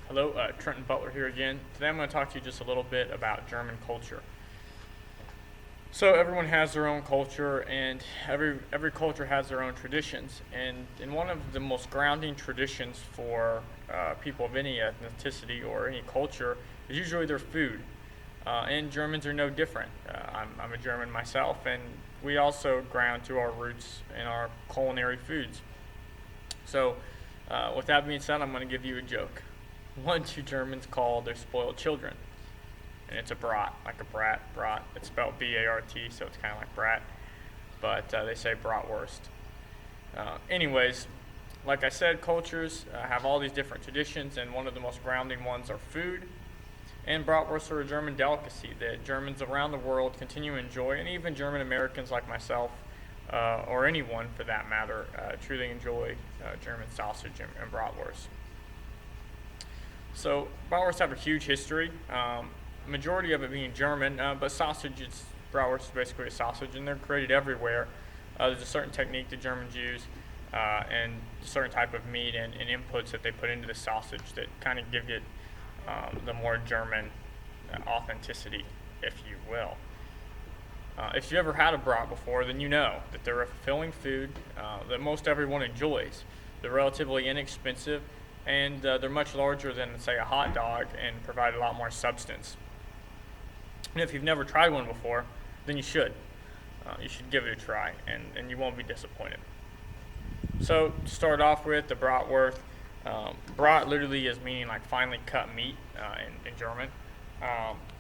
Hello, Trenton Butler here again. Today I'm going to talk to you just a little bit about German culture. So everyone has their own culture, and every culture has their own traditions. And one of the most grounding traditions for people of any ethnicity or any culture is usually their food. And Germans are no different. I'm a German myself, and we also ground to our roots in our culinary foods. So, with that being said, I'm going to give you a joke. What do Germans call their spoiled children? And it's a brat, like a brat. It's spelled B-A-R-T, so it's kind of like brat, but they say bratwurst. Anyways, like I said, cultures have all these different traditions, and one of the most grounding ones are food. And bratwursts are a German delicacy that Germans around the world continue to enjoy, and even German Americans like myself, or anyone for that matter, truly enjoy German sausage and bratwurst. So bratwursts have a huge history, majority of it being German, but bratwurst is basically a sausage, and they're created everywhere. There's a certain technique the Germans use, and a certain type of meat and inputs that they put into the sausage that kind of give it the more German authenticity, if you will. If you've ever had a brat before, then you know that they're a fulfilling food that most everyone enjoys. They're relatively inexpensive, and they're much larger than, say, a hot dog and provide a lot more substance. And if you've never tried one before, then you should. You should give it a try, and you won't be disappointed. So, to start off with, the bratwurst. Brat literally is meaning like finely cut meat in German.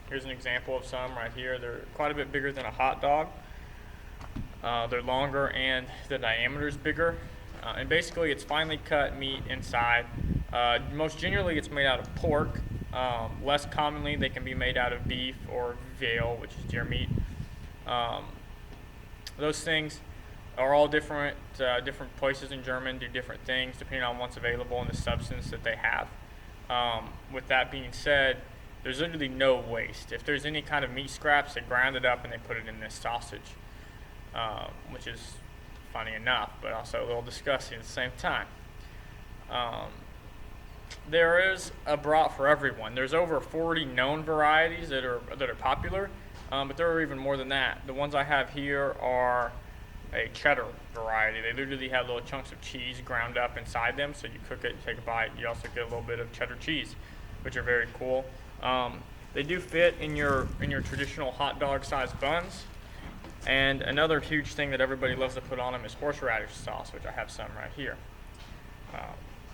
Here's an example of some right here. They're quite a bit bigger than a hot dog. They're longer and the diameter is bigger. And basically it's finely cut meat inside. Most generally it's made out of pork. Less commonly they can be made out of beef or veal, which is deer meat. Those things are all different places in Germany do different things depending on what's available and the substance that they have. With that being said, there's literally no waste. If there's any kind of meat scraps, they ground it up and they put it in this sausage, which is funny enough, but also a little disgusting at the same time. There is a brat for everyone. There's over 40 known varieties that are popular, but there are even more than that. The ones I have here are a cheddar variety. They literally have little chunks of cheese ground up inside them, so you cook it, you take a bite, you also get a little bit of cheddar cheese, which are very cool. They do fit in your traditional hot dog sized buns. And another huge thing that everybody loves to put on them is horseradish sauce, which I have some right here.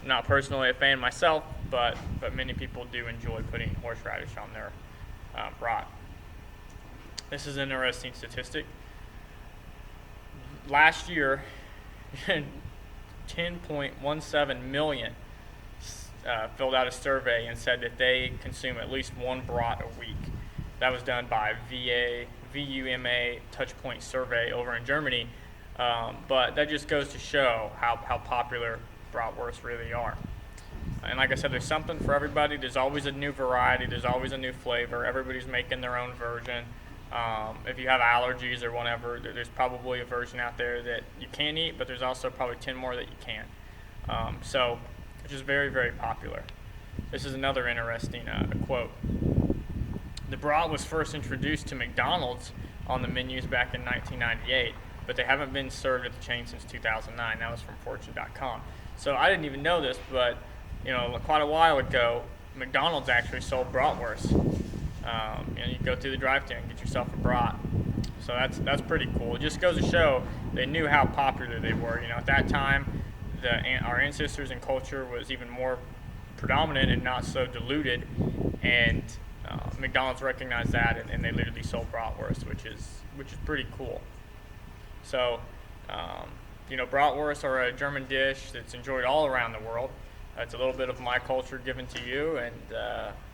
Not personally a fan myself, but many people do enjoy putting horseradish on their brat. This is an interesting statistic. Last year, 10.17 million filled out a survey and said that they consume at least one brat a week. That was done by VUMA Touchpoint survey over in Germany, but that just goes to show how popular bratwursts really are. And like I said, there's something for everybody. There's always a new variety. There's always a new flavor. Everybody's making their own version. If you have allergies or whatever, there's probably a version out there that you can't eat, but there's also probably 10 more that you can. So, which is very, very popular. This is another interesting quote. The brat was first introduced to McDonald's on the menus back in 1998, but they haven't been served at the chain since 2009. That was from Fortune.com. So I didn't even know this, but quite a while ago, McDonald's actually sold bratwursts. You go through the drive-thru and get yourself a brat. So that's pretty cool. It just goes to show they knew how popular they were. At that time, our ancestors and culture was even more predominant and not so diluted, and McDonald's recognized that, and they literally sold bratwurst, which is pretty cool. So, bratwursts are a German dish that's enjoyed all around the world. It's a little bit of my culture given to you and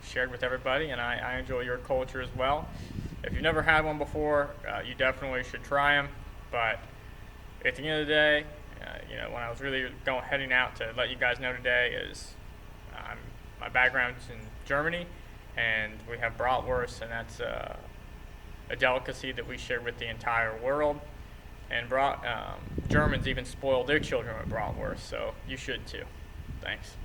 shared with everybody, and I enjoy your culture as well. If you've never had one before, you definitely should try them. But at the end of the day, when I was really heading out to let you guys know today is my background's in Germany, and we have bratwurst, and that's a delicacy that we share with the entire world. And Germans even spoil their children with bratwurst, so you should too. Thanks.